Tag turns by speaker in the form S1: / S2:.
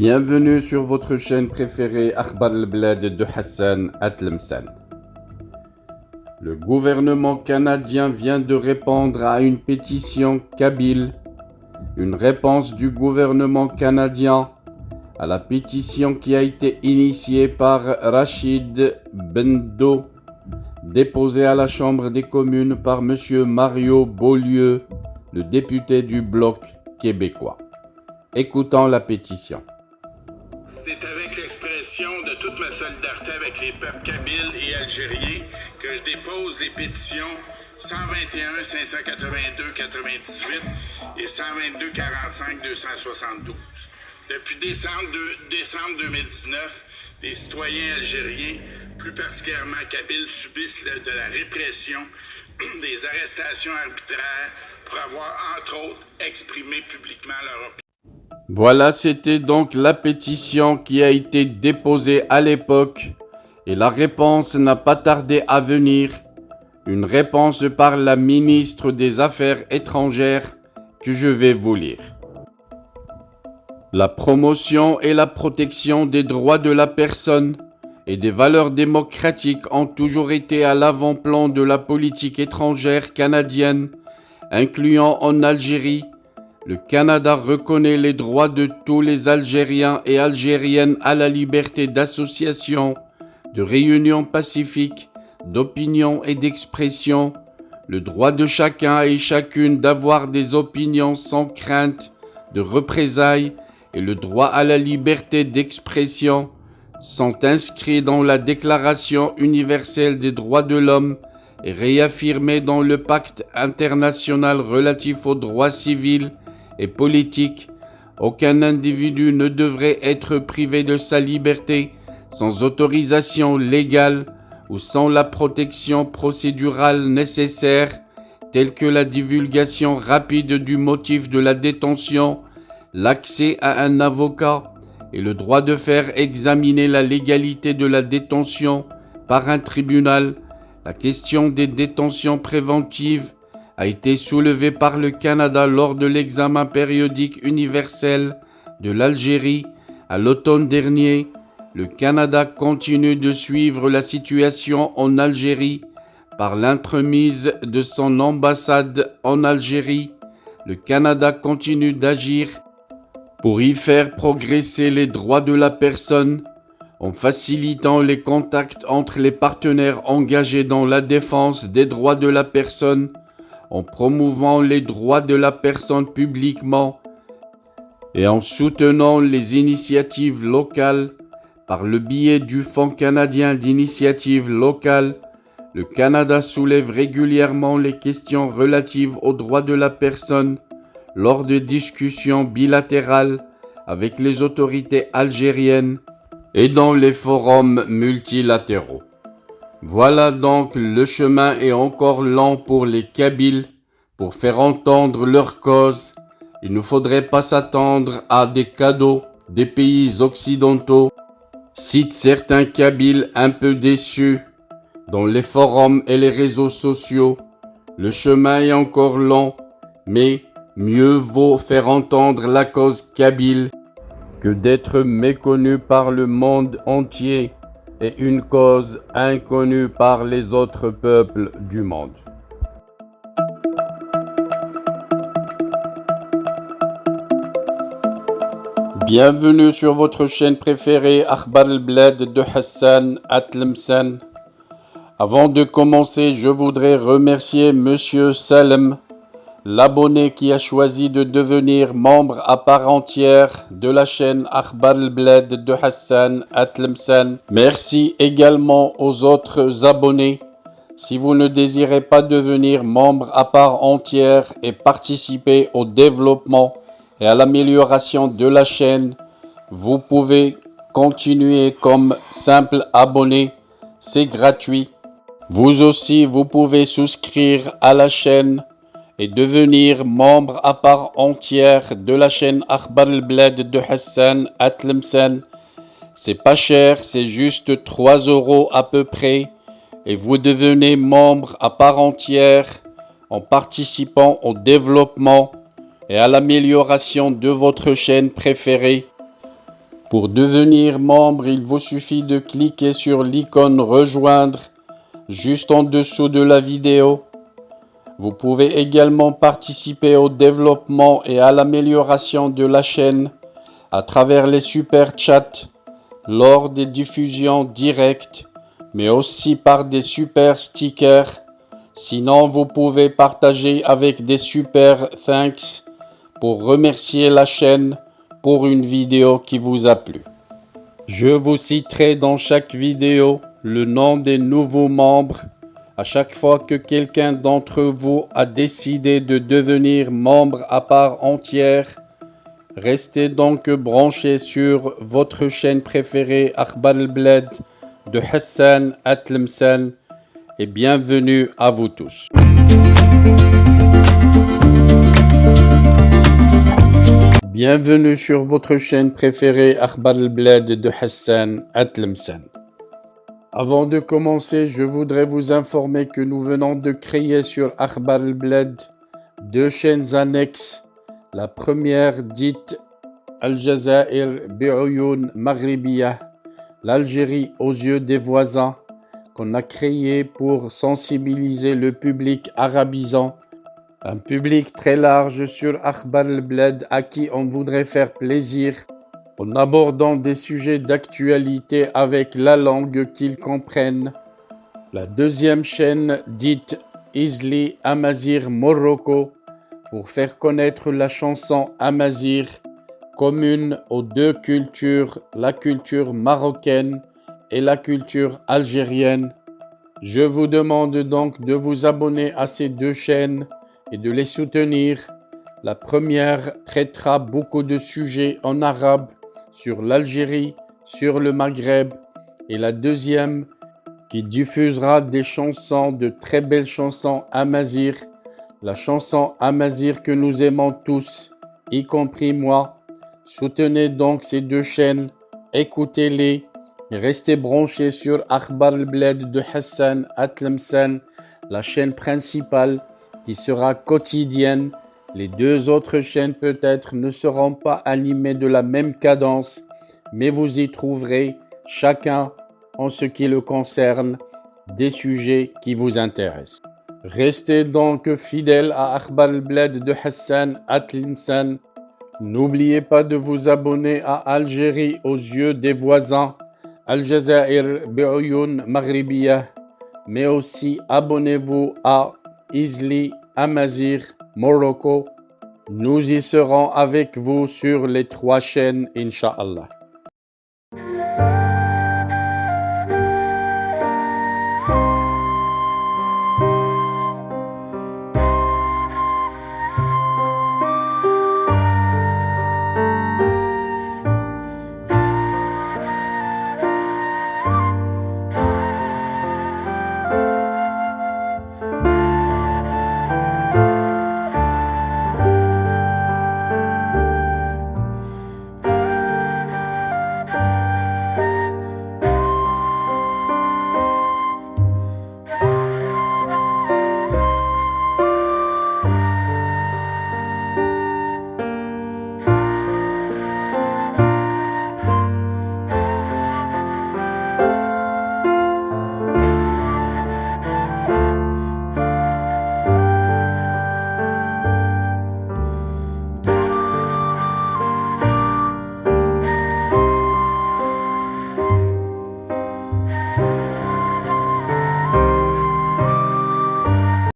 S1: Bienvenue sur votre chaîne préférée Akhbar al-Blad de Hassan Atlemsan. Le gouvernement canadien vient de répondre à une pétition kabyle. Une réponse du gouvernement canadien à la pétition qui a été initiée par Rachid Bendo, déposée à la Chambre des communes par M. Mario Beaulieu, le député du Bloc québécois. Écoutons la pétition.
S2: C'est avec l'expression de toute ma solidarité avec les peuples kabyles et algériens que je dépose les pétitions 121 582 98 et 122 45 272. Depuis décembre 2019, des citoyens algériens, plus particulièrement kabyles, subissent de la répression, des arrestations arbitraires pour avoir, entre autres, exprimé publiquement leur opinion.
S1: Voilà, c'était donc la pétition qui a été déposée à l'époque et la réponse n'a pas tardé à venir. Une réponse par la ministre des Affaires étrangères que je vais vous lire. La promotion et la protection des droits de la personne et des valeurs démocratiques ont toujours été à l'avant-plan de la politique étrangère canadienne, incluant en Algérie. Le Canada reconnaît les droits de tous les Algériens et Algériennes à la liberté d'association, de réunion pacifique, d'opinion et d'expression, le droit de chacun et chacune d'avoir des opinions sans crainte de représailles et le droit à la liberté d'expression sont inscrits dans la Déclaration universelle des droits de l'homme et réaffirmés dans le Pacte international relatif aux droits civils et politique. Aucun individu ne devrait être privé de sa liberté sans autorisation légale ou sans la protection procédurale nécessaire, telle que la divulgation rapide du motif de la détention, l'accès à un avocat et le droit de faire examiner la légalité de la détention par un tribunal. La question des détentions préventives a été soulevé par le Canada lors de l'examen périodique universel de l'Algérie à l'automne dernier. Le Canada continue de suivre la situation en Algérie par l'entremise de son ambassade en Algérie. Le Canada continue d'agir pour y faire progresser les droits de la personne en facilitant les contacts entre les partenaires engagés dans la défense des droits de la personne, en promouvant les droits de la personne publiquement et en soutenant les initiatives locales par le biais du Fonds canadien d'initiatives locales. Le Canada soulève régulièrement les questions relatives aux droits de la personne lors de discussions bilatérales avec les autorités algériennes et dans les forums multilatéraux. Voilà donc, le chemin est encore long pour les Kabyles pour faire entendre leur cause. Il ne faudrait pas s'attendre à des cadeaux des pays occidentaux, citent certains Kabyles un peu déçus dans les forums et les réseaux sociaux. Le chemin est encore long, mais mieux vaut faire entendre la cause kabyle que d'être méconnu par le monde entier et une cause inconnue par les autres peuples du monde. Bienvenue sur votre chaîne préférée Akhbar al-Blad de Hassan Atlemsan. Avant de commencer, je voudrais remercier Monsieur Salem, l'abonné qui a choisi de devenir membre à part entière de la chaîne Akhbar al-Blad de Hassan Atlemsan. Merci également aux autres abonnés. Si vous ne désirez pas devenir membre à part entière et participer au développement et à l'amélioration de la chaîne, vous pouvez continuer comme simple abonné. C'est gratuit. Vous aussi, vous pouvez souscrire à la chaîne et devenir membre à part entière de la chaîne Akhbar al-Blad de Hassan Atlemsan. C'est pas cher, c'est juste 3 € à peu près et vous devenez membre à part entière en participant au développement et à l'amélioration de votre chaîne préférée. Pour devenir membre, il vous suffit de cliquer sur l'icône Rejoindre juste en dessous de la vidéo. Vous pouvez également participer au développement et à l'amélioration de la chaîne à travers les super chats, lors des diffusions directes, mais aussi par des super stickers. Sinon, vous pouvez partager avec des super thanks pour remercier la chaîne pour une vidéo qui vous a plu. Je vous citerai dans chaque vidéo le nom des nouveaux membres à chaque fois que quelqu'un d'entre vous a décidé de devenir membre à part entière. Restez donc branchés sur votre chaîne préférée Akhbar al-Bled de Hassan Atlemsan et bienvenue à vous tous. Bienvenue sur votre chaîne préférée Akhbar al-Bled de Hassan Atlemsan. Avant de commencer, je voudrais vous informer que nous venons de créer sur Akhbar al-Bled deux chaînes annexes. La première dite Al-Jazair bi'Uyun Maghribiyah, l'Algérie aux yeux des voisins, qu'on a créée pour sensibiliser le public arabisant, un public très large sur Akhbar al-Bled à qui on voudrait faire plaisir en abordant des sujets d'actualité avec la langue qu'ils comprennent. La deuxième chaîne dite Izli Amazir Morocco pour faire connaître la chanson Amazir, commune aux deux cultures, la culture marocaine et la culture algérienne. Je vous demande donc de vous abonner à ces deux chaînes et de les soutenir. La première traitera beaucoup de sujets en arabe sur l'Algérie, sur le Maghreb, et la deuxième qui diffusera des chansons, de très belles chansons amazigh, la chanson amazigh que nous aimons tous, y compris moi. Soutenez donc ces deux chaînes, écoutez-les, et restez branchés sur Akhbar al-Bled de Hassan Atlemsan, la chaîne principale qui sera quotidienne. Les deux autres chaînes peut-être ne seront pas animées de la même cadence, mais vous y trouverez, chacun en ce qui le concerne, des sujets qui vous intéressent. Restez donc fidèles à Akhbar al-Bled de Hassan Atlemsan. N'oubliez pas de vous abonner à Algérie aux yeux des voisins, Al-Jazair bi'Uyun Maghribiyah, mais aussi abonnez-vous à Izli Amazir Morocco. Nous y serons avec vous sur les trois chaînes, Inch'Allah.